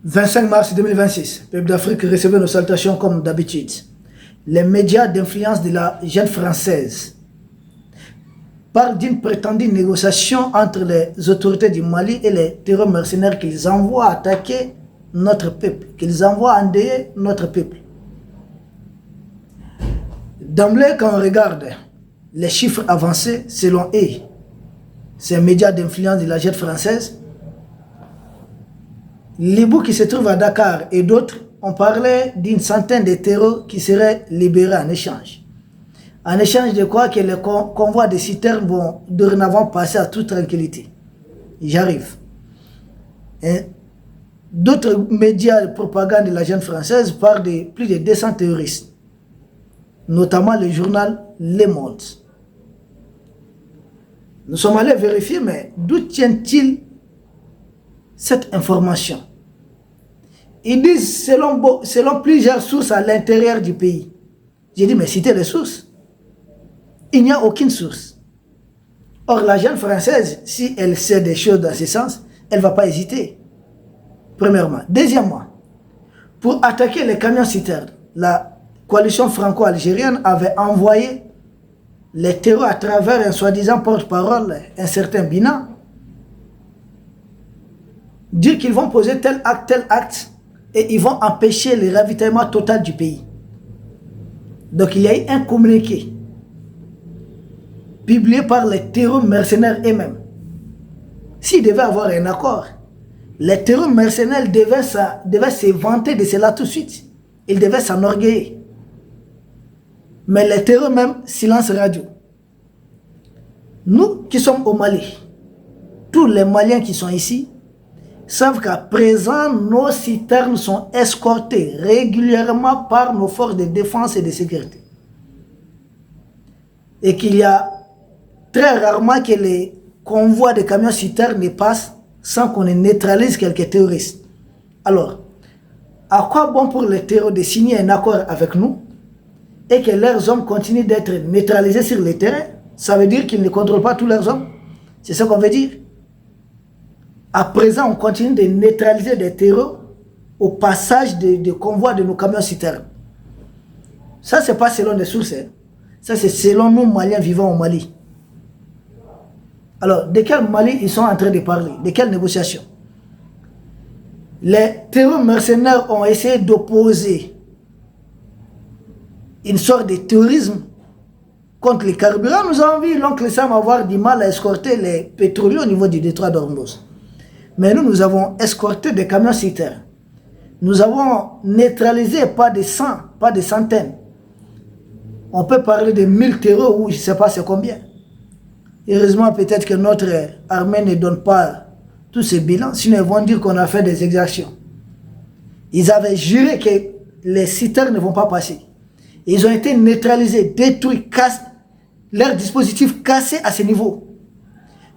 25 mars 2026, peuple d'Afrique, recevez nos salutations comme d'habitude. Les médias d'influence de la jeune française parlent d'une prétendue négociation entre les autorités du Mali et les terreurs mercenaires qu'ils envoient attaquer notre peuple, qu'ils envoient endeuiller notre peuple. D'emblée, quand on regarde les chiffres avancés, selon eux, ces médias d'influence de la jeune française, les bouts qui se trouvent à Dakar et d'autres ont parlé d'une centaine de terreaux qui seraient libérés en échange. En échange de quoi que les convois de citernes vont dorénavant passer à toute tranquillité. J'arrive. D'autres médias de propagande de la jeune française parlent de plus de 200 terroristes, notamment le journal Le Monde. Nous sommes allés vérifier, mais d'où tient-il cette information? Ils disent selon plusieurs sources à l'intérieur du pays. J'ai dit, mais citez les sources. Il n'y a aucune source. Or, la jeune française, si elle sait des choses dans ce sens, elle ne va pas hésiter. Premièrement. Deuxièmement, pour attaquer les camions citernes, la coalition franco-algérienne avait envoyé les terreaux à travers un soi-disant porte-parole, un certain Bina, dire qu'ils vont poser tel acte, et ils vont empêcher le ravitaillement total du pays. Donc il y a eu un communiqué publié par les terroristes mercenaires eux-mêmes. S'il devait avoir un accord, les terroristes mercenaires devaient se vanter de cela tout de suite. Ils devaient s'enorgueillir. Mais les terroristes même, silence radio. Nous qui sommes au Mali, tous les Maliens qui sont ici, savent qu'à présent, nos citernes sont escortées régulièrement par nos forces de défense et de sécurité. Et qu'il y a très rarement que les convois de camions citernes ne passent sans qu'on neutralise quelques terroristes. Alors, à quoi bon pour les terroristes de signer un accord avec nous et que leurs hommes continuent d'être neutralisés sur le terrain? Ça veut dire qu'ils ne contrôlent pas tous leurs hommes? C'est ce qu'on veut dire? À présent, on continue de neutraliser des terreaux au passage de convois de nos camions citernes. Ça, ce n'est pas selon des sources. Ça, c'est selon nous, Maliens vivant au Mali. Alors, de quel Mali ils sont en train de parler? De quelle négociation? Les terroristes mercenaires ont essayé d'opposer une sorte de terrorisme contre les carburants. Nous avons vu l'oncle Sam avoir du mal à escorter les pétroliers au niveau du détroit d'Ormuz. Mais nous avons escorté des camions citernes. Nous avons neutralisé pas de 100, pas de centaines. On peut parler de 1000 terreaux ou je ne sais pas c'est combien. Heureusement, peut-être que notre armée ne donne pas tous ces bilans, sinon ils vont dire qu'on a fait des exactions. Ils avaient juré que les citernes ne vont pas passer. Ils ont été neutralisés, détruits, leurs dispositifs cassés à ce niveau.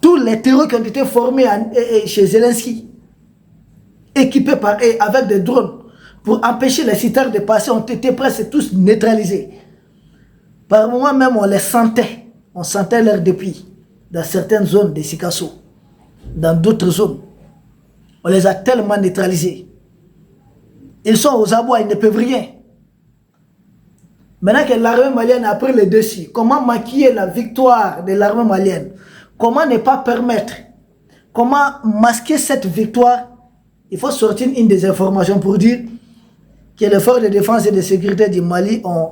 Tous les terreaux qui ont été formés chez Zelensky, équipés avec des drones, pour empêcher les citernes de passer, ont été presque tous neutralisés. Par moments même, on les sentait. On sentait leurs dépits dans certaines zones de Sikasso, dans d'autres zones. On les a tellement neutralisés. Ils sont aux abois, ils ne peuvent rien. Maintenant que l'armée malienne a pris le dessus, comment maquiller la victoire de l'armée malienne? Comment ne pas permettre? Comment masquer cette victoire? Il faut sortir une des informations pour dire que les forces de défense et de sécurité du Mali ont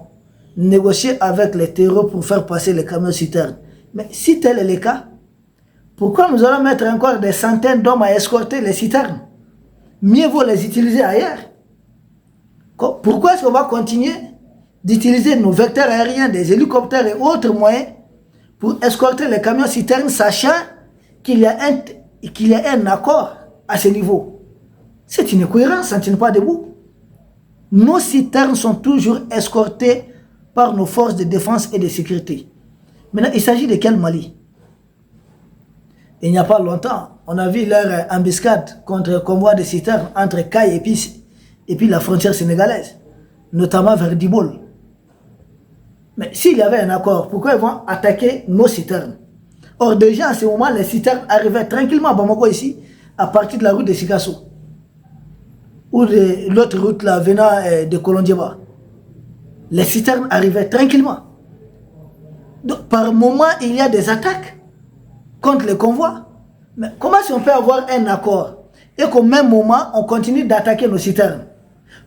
négocié avec les terroristes pour faire passer les camions citernes. Mais si tel est le cas, pourquoi nous allons mettre encore des centaines d'hommes à escorter les citernes? Mieux vaut les utiliser ailleurs. Pourquoi est-ce qu'on va continuer d'utiliser nos vecteurs aériens, des hélicoptères et autres moyens pour escorter les camions citernes, sachant qu'il y a un accord à ce niveau? C'est une incohérence, ça ne tient pas debout. Nos citernes sont toujours escortées par nos forces de défense et de sécurité. Maintenant, il s'agit de quel Mali? Il n'y a pas longtemps, on a vu leur embuscade contre le convoi de citernes entre Caille et puis la frontière sénégalaise, notamment vers Dibol. Mais s'il y avait un accord, pourquoi ils vont attaquer nos citernes? Or, déjà, à ce moment, les citernes arrivaient tranquillement à Bamako ici, à partir de la route de Sikasso. ou l'autre route là venant de Kolondieba. Les citernes arrivaient tranquillement. Donc, par moment, il y a des attaques contre les convois. Mais comment est-ce qu'on peut avoir un accord et qu'au même moment, on continue d'attaquer nos citernes?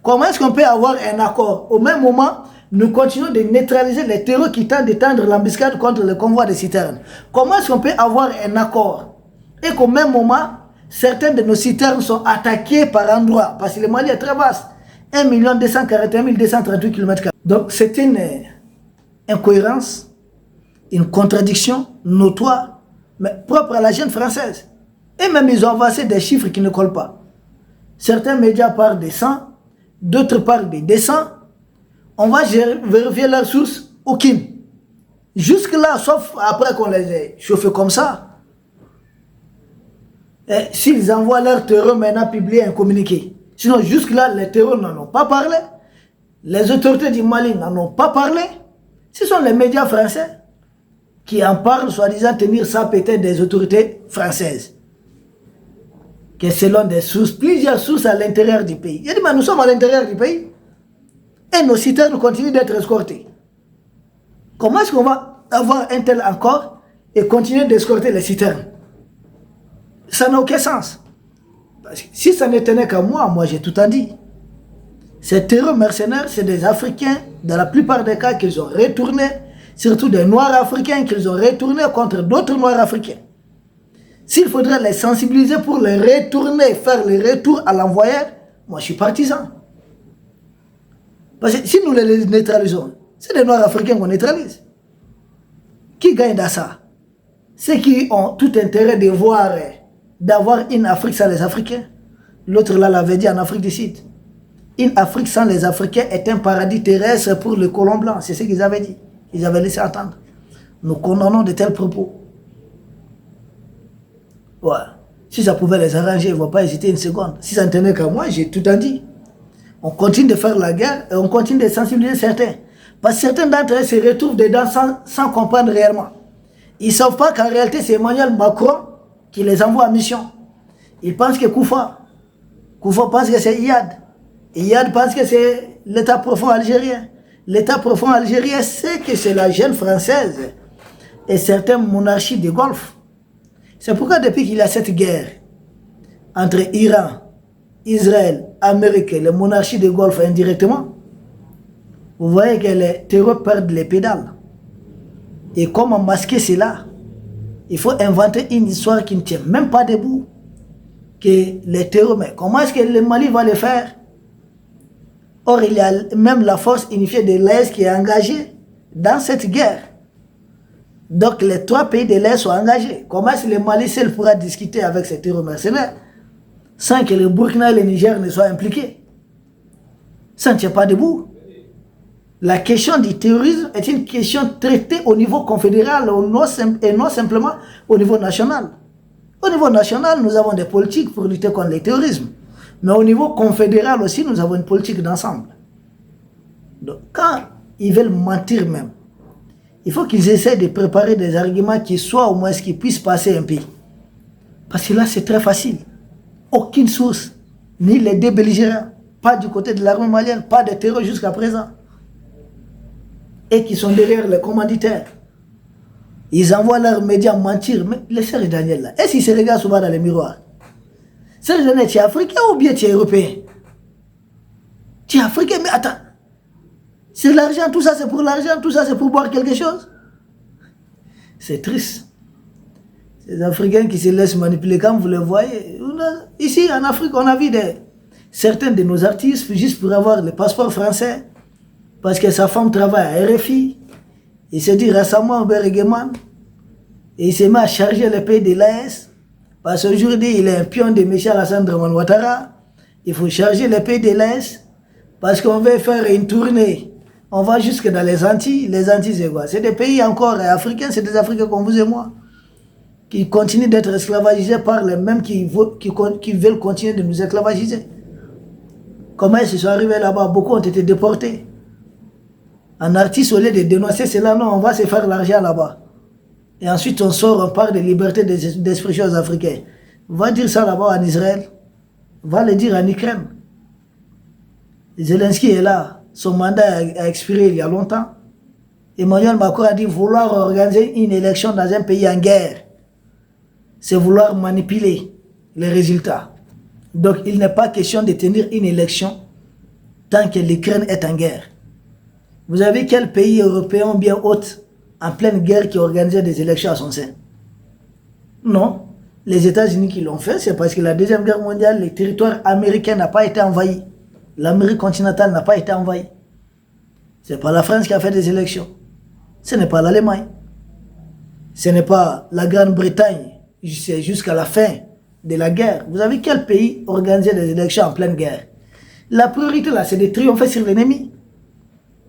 Comment est-ce qu'on peut avoir un accord? Au même moment, nous continuons de neutraliser les terreaux qui tentent d'étendre l'embuscade contre le convoi des citernes. Comment est-ce qu'on peut avoir un accord et qu'au même moment, certaines de nos citernes sont attaquées par endroits? Parce que le Mali est très vaste. 1 241 238 km². Donc c'est une incohérence, une contradiction notoire, mais propre à la jeune française. Et même ils ont avancé des chiffres qui ne collent pas. Certains médias parlent de 100, d'autres parlent de 200. On va vérifier leurs sources, aucune. Jusque-là, sauf après qu'on les ait chauffés comme ça. S'ils envoient leurs terreurs maintenant publier un communiqué. Sinon, jusque-là, les terreurs n'en ont pas parlé. Les autorités du Mali n'en ont pas parlé. Ce sont les médias français qui en parlent, soi-disant tenir ça peut-être des autorités françaises. Que selon des sources, plusieurs sources à l'intérieur du pays. Il dit, mais nous sommes à l'intérieur du pays. Et nos citernes continuent d'être escortés. Comment est-ce qu'on va avoir un tel accord et continuer d'escorter les citernes? Ça n'a aucun sens. Parce que si ça ne tenait qu'à moi, j'ai tout en dit. Ces terreurs mercenaires, c'est des Africains, dans la plupart des cas, qu'ils ont retournés, surtout des Noirs africains qu'ils ont retournés contre d'autres Noirs africains. S'il faudrait les sensibiliser pour les retourner, faire le retour à l'envoyeur, moi je suis partisan. Parce que si nous les neutralisons, c'est des Noirs africains qu'on neutralise. Qui gagne dans ça? Ceux qui ont tout intérêt de voir, d'avoir une Afrique sans les Africains. L'autre là l'avait dit en Afrique du Sud. Une Afrique sans les Africains est un paradis terrestre pour les colons blancs. C'est ce qu'ils avaient dit. Ils avaient laissé entendre. Nous condamnons de tels propos. Ouais. Si ça pouvait les arranger, ils ne vont pas hésiter une seconde. Si ça ne tenait qu'à moi, j'ai tout en dit. On continue de faire la guerre et on continue de sensibiliser certains. Parce que certains d'entre eux se retrouvent dedans sans comprendre réellement. Ils ne savent pas qu'en réalité, c'est Emmanuel Macron qui les envoie en mission. Ils pensent que Koufa pense que c'est Iyad. Iyad pense que c'est l'État profond algérien. L'État profond algérien sait que c'est la jeune française et certaines monarchies du Golfe. C'est pourquoi depuis qu'il y a cette guerre entre Iran, Israël, Amérique et les monarchies du Golfe indirectement, vous voyez que les terreurs perdent les pédales. Et comment masquer cela? Il faut inventer une histoire qui ne tient même pas debout. Que les terreurs, mais comment est-ce que le Mali va le faire? Or, il y a même la force unifiée de l'Est qui est engagée dans cette guerre. Donc, les 3 pays de l'Est sont engagés. Comment est-ce que le Mali seul pourra discuter avec ces terreurs mercenaires sans que le Burkina et le Niger ne soient impliqués? Ça ne tient pas debout. La question du terrorisme est une question traitée au niveau confédéral et non simplement au niveau national. Au niveau national, nous avons des politiques pour lutter contre le terrorisme. Mais au niveau confédéral aussi, nous avons une politique d'ensemble. Donc, quand ils veulent mentir même, il faut qu'ils essaient de préparer des arguments qui soient au moins ce qui puisse passer un pays. Parce que là, c'est très facile. Aucune source, ni les deux belligérants, pas du côté de l'armée malienne, pas de terror jusqu'à présent. Et qui sont derrière les commanditaires. Ils envoient leurs médias mentir. Mais les Serge Daniel là, est-ce qu'ils se regardent souvent dans les miroirs? Serge Daniel, tu es africain ou bien tu es européen? Tu es africain, mais attends. C'est l'argent, tout ça c'est pour l'argent, tout ça c'est pour boire quelque chose. C'est triste. Ces Africains qui se laissent manipuler, comme vous le voyez. Ici en Afrique, on a vu certains de nos artistes juste pour avoir le passeport français. Parce que sa femme travaille à RFI. Il se dit récemment au Bergeman. Et il se met à charger le pays de l'AS. Parce qu'aujourd'hui, il est un pion de Michel Alassane Dramane Ouattara. Il faut charger le pays de l'AS. Parce qu'on veut faire une tournée. On va jusque dans les Antilles. Les Antilles, c'est quoi? C'est des pays encore africains. C'est des Africains comme vous et moi. Qui continuent d'être esclavagisés par les mêmes qui veulent continuer de nous esclavagiser. Comment ils se sont arrivés là-bas? Beaucoup ont été déportés. Un artiste, au lieu de dénoncer cela, non, on va se faire l'argent là-bas. Et ensuite, on sort, on parle de liberté d'expression aux Africains. Va dire ça là-bas en Israël. Va le dire en Ukraine. Zelensky est là. Son mandat a expiré il y a longtemps. Emmanuel Macron a dit vouloir organiser une élection dans un pays en guerre. C'est vouloir manipuler les résultats. Donc il n'est pas question de tenir une élection tant que l'Ukraine est en guerre. Vous avez quel pays européen bien hôte en pleine guerre qui organisait des élections à son sein? Non. Les États-Unis qui l'ont fait, c'est parce que la Deuxième Guerre mondiale, le territoire américain n'a pas été envahi. L'Amérique continentale n'a pas été envahie. Ce n'est pas la France qui a fait des élections. Ce n'est pas l'Allemagne. Ce n'est pas la Grande-Bretagne. C'est jusqu'à la fin de la guerre. Vous avez quel pays organisait des élections en pleine guerre? La priorité là, c'est de triompher sur l'ennemi.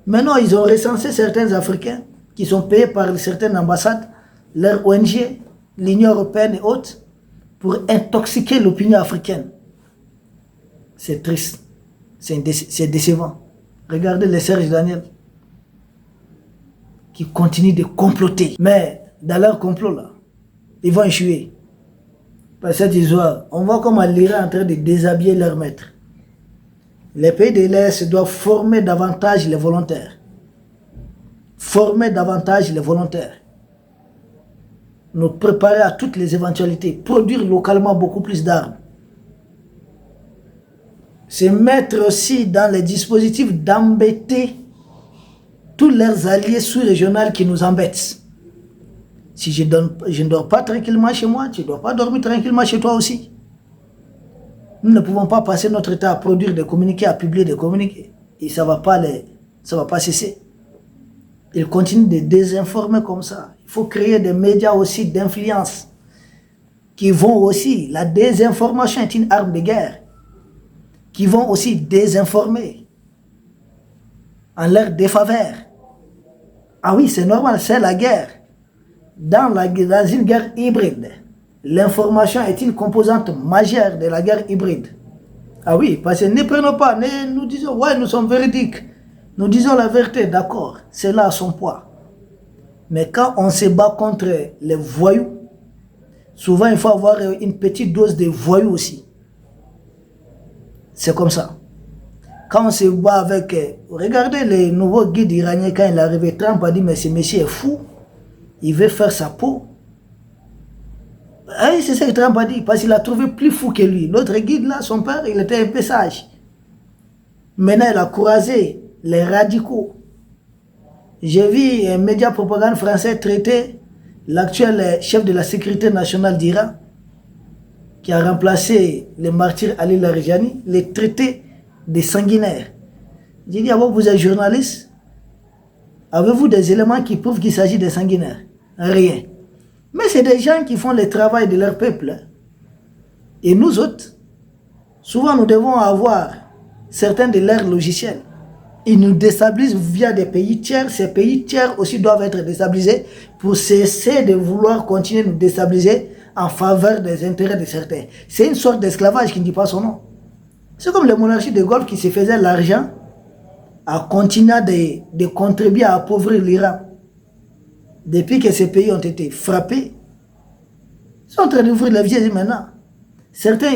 Maintenant, ils ont recensé certains Africains qui sont payés par certaines ambassades, leurs ONG, l'Union européenne et autres, pour intoxiquer l'opinion africaine. C'est triste. C'est décevant. Regardez les Serge Daniel qui continuent de comploter. Mais dans leur complot là, ils vont échouer. Par cette histoire, on voit comment l'Iran est en train de déshabiller leur maître. Les pays de l'Est doivent former davantage les volontaires. Former davantage les volontaires. Nous préparer à toutes les éventualités. Produire localement beaucoup plus d'armes. Se mettre aussi dans les dispositifs d'embêter tous leurs alliés sous-régionaux qui nous embêtent. Si je ne dors pas tranquillement chez moi, tu ne dois pas dormir tranquillement chez toi aussi. Nous ne pouvons pas passer notre temps à produire des communiqués, à publier des communiqués. Et ça ne va pas cesser. Ils continuent de désinformer comme ça. Il faut créer des médias aussi d'influence qui vont aussi, la désinformation est une arme de guerre, qui vont aussi désinformer en leur défaveur. Ah oui, c'est normal, c'est la guerre. Dans une guerre hybride, l'information est une composante majeure de la guerre hybride. Ah oui, parce que ne prenons pas, nous disons, ouais, nous sommes véridiques. Nous disons la vérité, d'accord, c'est là son poids. Mais quand on se bat contre les voyous, souvent il faut avoir une petite dose de voyous aussi. C'est comme ça. Quand on se bat avec... regardez les nouveaux guides iraniens, quand il est arrivé, Trump a dit, mais ce monsieur est fou. Il veut faire sa peau. Ah oui, c'est ça que Trump a dit, parce qu'il a trouvé plus fou que lui. L'autre guide, là, son père, il était un peu sage. Maintenant, il a croisé les radicaux. J'ai vu un média propagande français traiter l'actuel chef de la sécurité nationale d'Iran, qui a remplacé le martyr Ali Larijani, les traités de sanguinaires. J'ai dit, avant, vous êtes journaliste, avez-vous des éléments qui prouvent qu'il s'agit de sanguinaires? Rien. Mais c'est des gens qui font le travail de leur peuple. Et nous autres, souvent nous devons avoir certains de leurs logiciels. Ils nous déstabilisent via des pays tiers. Ces pays tiers aussi doivent être déstabilisés pour cesser de vouloir continuer de nous déstabiliser en faveur des intérêts de certains. C'est une sorte d'esclavage qui ne dit pas son nom. C'est comme les monarchies de Golfe qui se faisaient l'argent à continuer de contribuer à appauvrir l'Iran. Depuis que ces pays ont été frappés, ils sont en train d'ouvrir les yeux maintenant. Certains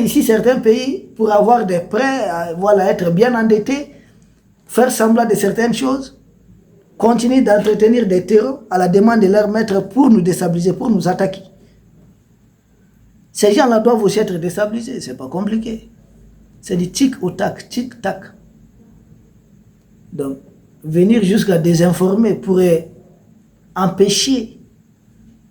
pays, pour avoir des prêts, voilà, être bien endettés, faire semblant de certaines choses, continuent d'entretenir des terreurs à la demande de leurs maîtres pour nous déstabiliser, pour nous attaquer. Ces gens-là doivent aussi être déstabilisés, c'est pas compliqué. C'est du tic au tac, tic-tac. Donc, venir jusqu'à désinformer pourrait empêcher,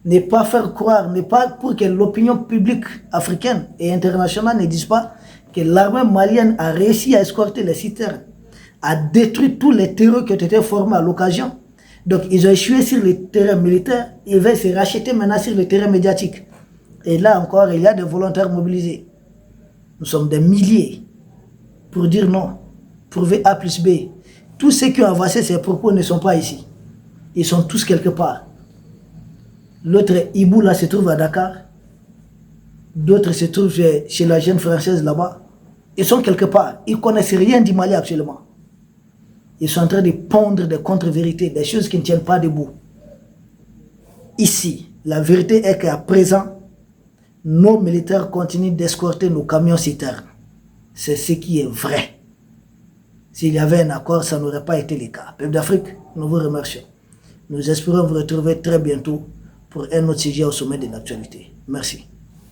ne pas faire croire, ne pas pour que l'opinion publique africaine et internationale ne dise pas que l'armée malienne a réussi à escorter les citernes, a détruit tous les terreaux qui ont été formés à l'occasion. Donc ils ont échoué sur le terrain militaire, ils veulent se racheter maintenant sur le terrain médiatique. Et là encore, il y a des volontaires mobilisés. Nous sommes des milliers pour dire non, prouver A plus B. Tous ceux qui ont avancé ces propos ne sont pas ici. Ils sont tous quelque part. L'autre, Ibou, là, se trouve à Dakar. D'autres se trouvent chez la jeune française là-bas. Ils sont quelque part. Ils ne connaissent rien du Mali actuellement. Ils sont en train de pondre des contre-vérités, des choses qui ne tiennent pas debout. Ici, la vérité est qu'à présent, nos militaires continuent d'escorter nos camions citernes. C'est ce qui est vrai. S'il y avait un accord, ça n'aurait pas été le cas. Peuple d'Afrique, nous vous remercions. Nous espérons vous retrouver très bientôt pour un autre sujet au sommet de l'actualité. Merci.